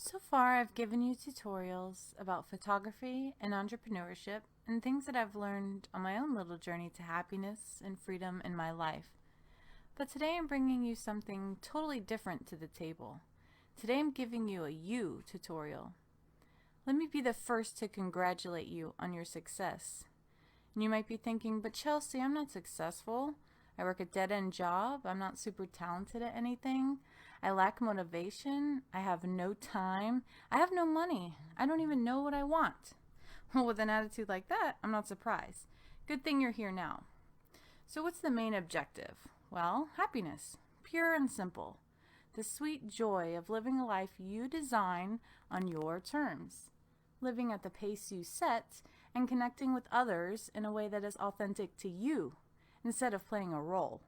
So far, I've given you tutorials about photography and entrepreneurship and things that I've learned on my own little journey to happiness and freedom in my life. But today I'm bringing you something totally different to the table. Today I'm giving you a you tutorial. Let me be the first to congratulate you on your success. And you might be thinking, but Chelsea, I'm not successful. I work a dead-end job. I'm not super talented at anything. I lack motivation. I have no time. I have no money. I don't even know what I want. Well, with an attitude like that, I'm not surprised. Good thing you're here now. So what's the main objective? Well, happiness. Pure and simple. The sweet joy of living a life you design on your terms. Living at the pace you set and connecting with others in a way that is authentic to you instead of playing a role.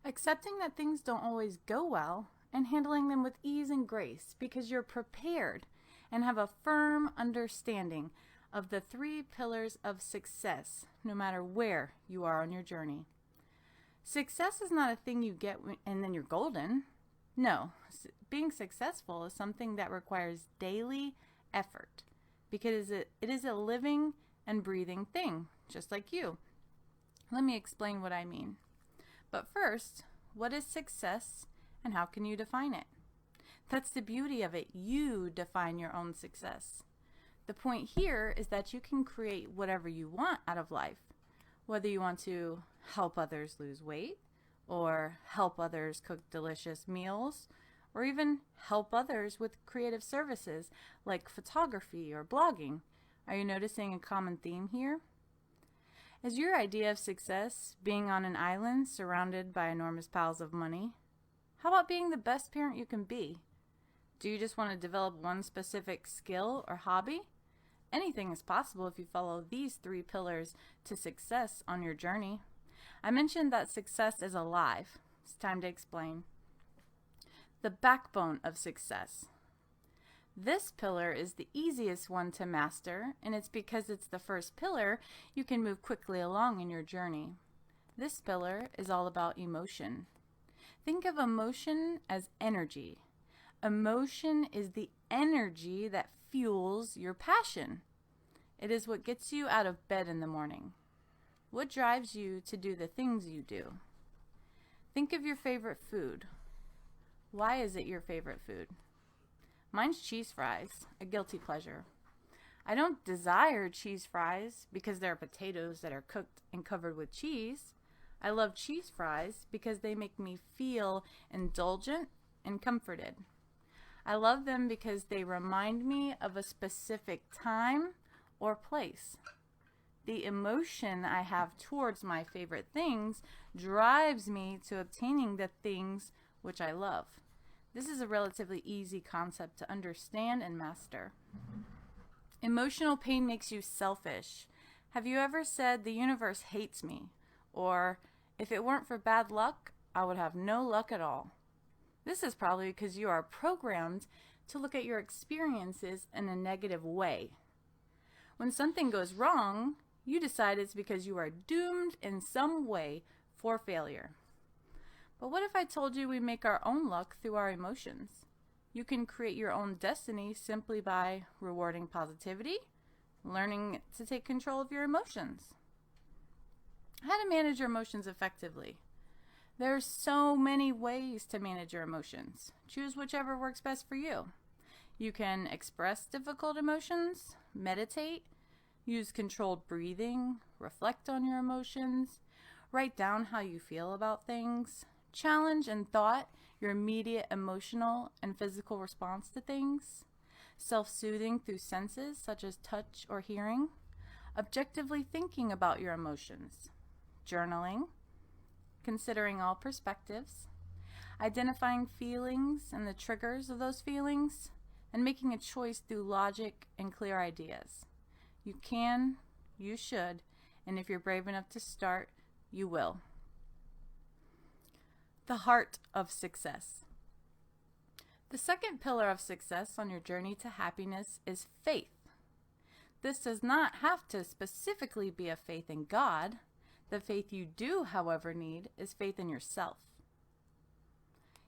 Accepting that things don't always go well and handling them with ease and grace because you're prepared and have a firm understanding of the 3 pillars of success, no matter where you are on your journey. Success is not a thing you get and then you're golden. No, being successful is something that requires daily effort because it is a living and breathing thing, just like you. Let me explain what I mean. But first, what is success and how can you define it? That's the beauty of it. You define your own success. The point here is that you can create whatever you want out of life, whether you want to help others lose weight or help others cook delicious meals or even help others with creative services like photography or blogging. Are you noticing a common theme here? Is your idea of success being on an island surrounded by enormous piles of money? How about being the best parent you can be? Do you just want to develop one specific skill or hobby? Anything is possible if you follow these 3 pillars to success on your journey. I mentioned that success is alive. It's time to explain. The backbone of success. This pillar is the easiest one to master, and it's because it's the first pillar you can move quickly along in your journey. This pillar is all about emotion. Think of emotion as energy. Emotion is the energy that fuels your passion. It is what gets you out of bed in the morning. What drives you to do the things you do? Think of your favorite food. Why is it your favorite food? Mine's cheese fries, a guilty pleasure. I don't desire cheese fries because they're potatoes that are cooked and covered with cheese. I love cheese fries because they make me feel indulgent and comforted. I love them because they remind me of a specific time or place. The emotion I have towards my favorite things drives me to obtaining the things which I love. This is a relatively easy concept to understand and master. Emotional pain makes you selfish. Have you ever said, the universe hates me? Or, if it weren't for bad luck, I would have no luck at all. This is probably because you are programmed to look at your experiences in a negative way. When something goes wrong, you decide it's because you are doomed in some way for failure. But what if I told you we make our own luck through our emotions? You can create your own destiny simply by rewarding positivity, learning to take control of your emotions. How to manage your emotions effectively. There are so many ways to manage your emotions. Choose whichever works best for you. You can express difficult emotions, meditate, use controlled breathing, reflect on your emotions, write down how you feel about things, challenge in thought your immediate emotional and physical response to things, self-soothing through senses such as touch or hearing, objectively thinking about your emotions, journaling, considering all perspectives, identifying feelings and the triggers of those feelings, and making a choice through logic and clear ideas. You can, you should, and if you're brave enough to start, you will. The heart of success. The second pillar of success on your journey to happiness is faith. This does not have to specifically be a faith in God. The faith you do, however, need is faith in yourself.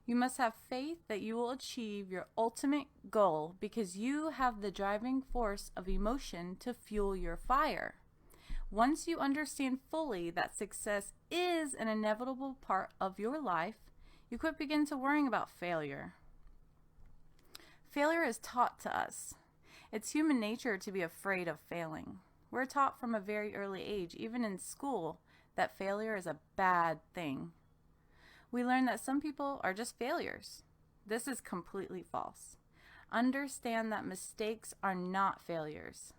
You must have faith that you will achieve your ultimate goal because you have the driving force of emotion to fuel your fire. Once you understand fully that success is an inevitable part of your life, you quit begin to worrying about failure. Failure is taught to us. It's human nature to be afraid of failing. We're taught from a very early age, even in school, that failure is a bad thing. We learn that some people are just failures. This is completely false. Understand that mistakes are not failures.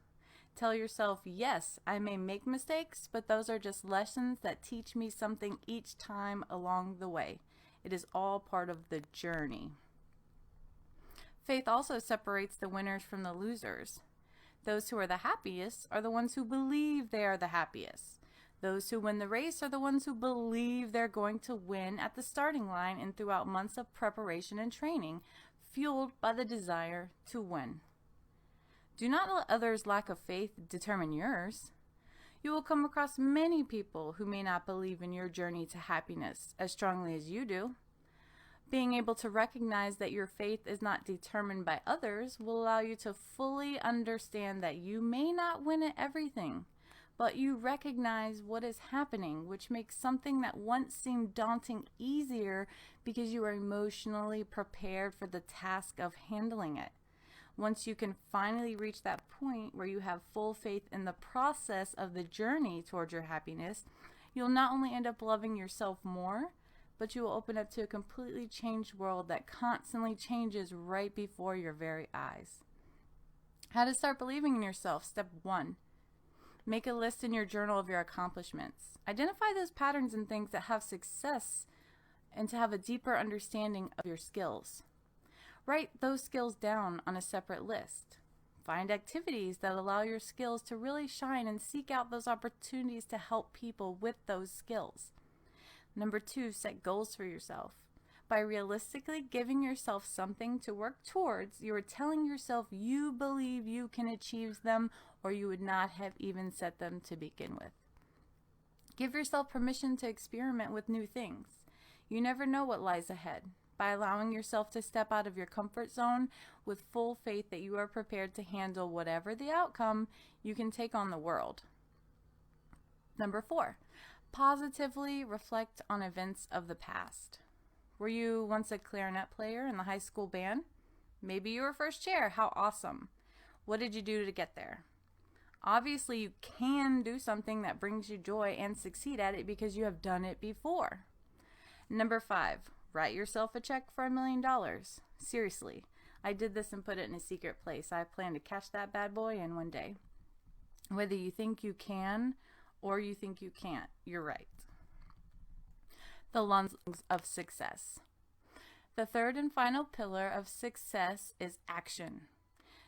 Tell yourself, yes, I may make mistakes, but those are just lessons that teach me something each time along the way. It is all part of the journey. Faith also separates the winners from the losers. Those who are the happiest are the ones who believe they are the happiest. Those who win the race are the ones who believe they're going to win at the starting line and throughout months of preparation and training, fueled by the desire to win. Do not let others' lack of faith determine yours. You will come across many people who may not believe in your journey to happiness as strongly as you do. Being able to recognize that your faith is not determined by others will allow you to fully understand that you may not win at everything, but you recognize what is happening, which makes something that once seemed daunting easier because you are emotionally prepared for the task of handling it. Once you can finally reach that point where you have full faith in the process of the journey towards your happiness, you'll not only end up loving yourself more, but you will open up to a completely changed world that constantly changes right before your very eyes. How to start believing in yourself. Step 1. Make a list in your journal of your accomplishments. Identify those patterns and things that have success and to have a deeper understanding of your skills. Write those skills down on a separate list. Find activities that allow your skills to really shine and seek out those opportunities to help people with those skills. Number 2, set goals for yourself. By realistically giving yourself something to work towards, you are telling yourself you believe you can achieve them or you would not have even set them to begin with. Give yourself permission to experiment with new things. You never know what lies ahead. By allowing yourself to step out of your comfort zone with full faith that you are prepared to handle whatever the outcome, you can take on the world. Number 4, positively reflect on events of the past. Were you once a clarinet player in the high school band? Maybe you were first chair. How awesome. What did you do to get there? Obviously, you can do something that brings you joy and succeed at it because you have done it before. Number 5, write yourself a check for $1 million. Seriously, I did this and put it in a secret place. I plan to cash that bad boy in one day. Whether you think you can or you think you can't, you're right. The lungs of success. The third and final pillar of success is action.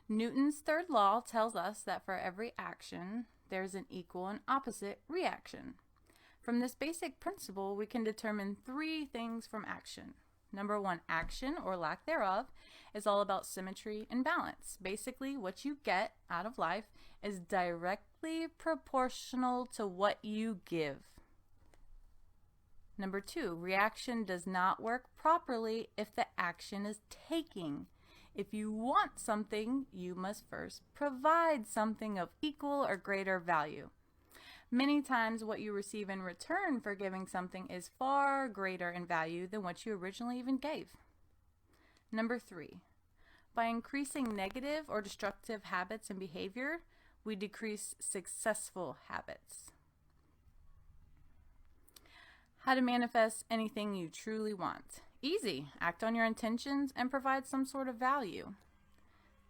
Newton's third law tells us that for every action, there's an equal and opposite reaction. From this basic principle, we can determine 3 things from action. Number 1, action or lack thereof is all about symmetry and balance. Basically, what you get out of life is directly proportional to what you give. Number 2, reaction does not work properly if the action is taking. If you want something, you must first provide something of equal or greater value. Many times what you receive in return for giving something is far greater in value than what you originally even gave. Number 3, by increasing negative or destructive habits and behavior, we decrease successful habits. How to manifest anything you truly want. Easy. Act on your intentions and provide some sort of value.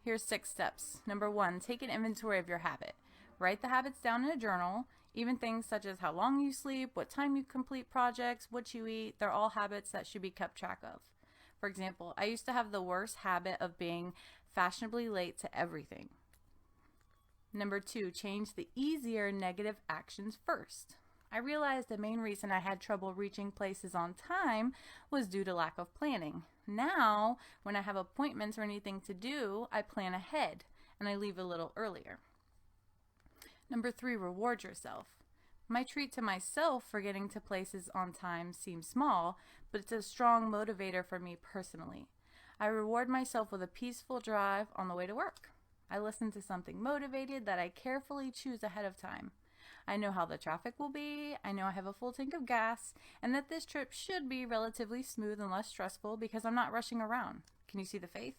Here's 6 steps. Number 1, take an inventory of your habit. Write the habits down in a journal. Even things such as how long you sleep, what time you complete projects, what you eat, they're all habits that should be kept track of. For example, I used to have the worst habit of being fashionably late to everything. Number 2, change the easier negative actions first. I realized the main reason I had trouble reaching places on time was due to lack of planning. Now, when I have appointments or anything to do, I plan ahead and I leave a little earlier. Number 3, reward yourself. My treat to myself for getting to places on time seems small, but it's a strong motivator for me personally. I reward myself with a peaceful drive on the way to work. I listen to something motivated that I carefully choose ahead of time. I know how the traffic will be, I know I have a full tank of gas, and that this trip should be relatively smooth and less stressful because I'm not rushing around. Can you see the faith?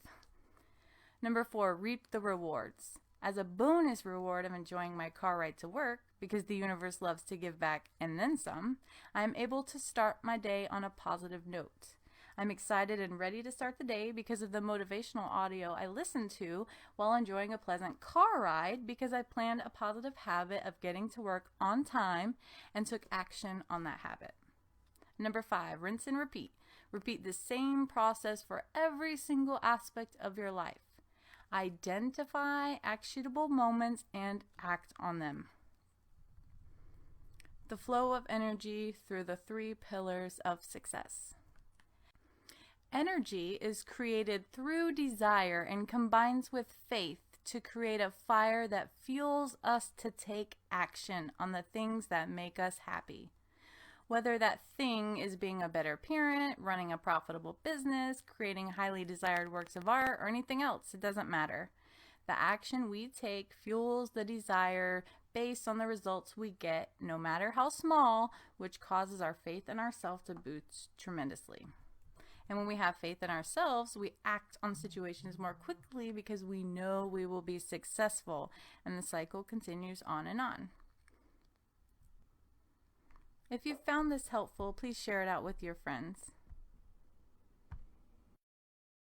Number 4, reap the rewards. As a bonus reward of enjoying my car ride to work, because the universe loves to give back and then some, I am able to start my day on a positive note. I'm excited and ready to start the day because of the motivational audio I listened to while enjoying a pleasant car ride because I planned a positive habit of getting to work on time and took action on that habit. Number 5, rinse and repeat. Repeat the same process for every single aspect of your life. Identify actionable moments and act on them. The flow of energy through the 3 pillars of success. Energy is created through desire and combines with faith to create a fire that fuels us to take action on the things that make us happy. Whether that thing is being a better parent, running a profitable business, creating highly desired works of art, or anything else, it doesn't matter. The action we take fuels the desire based on the results we get, no matter how small, which causes our faith in ourselves to boost tremendously. And when we have faith in ourselves, we act on situations more quickly because we know we will be successful, and the cycle continues on and on. If you found this helpful, please share it out with your friends.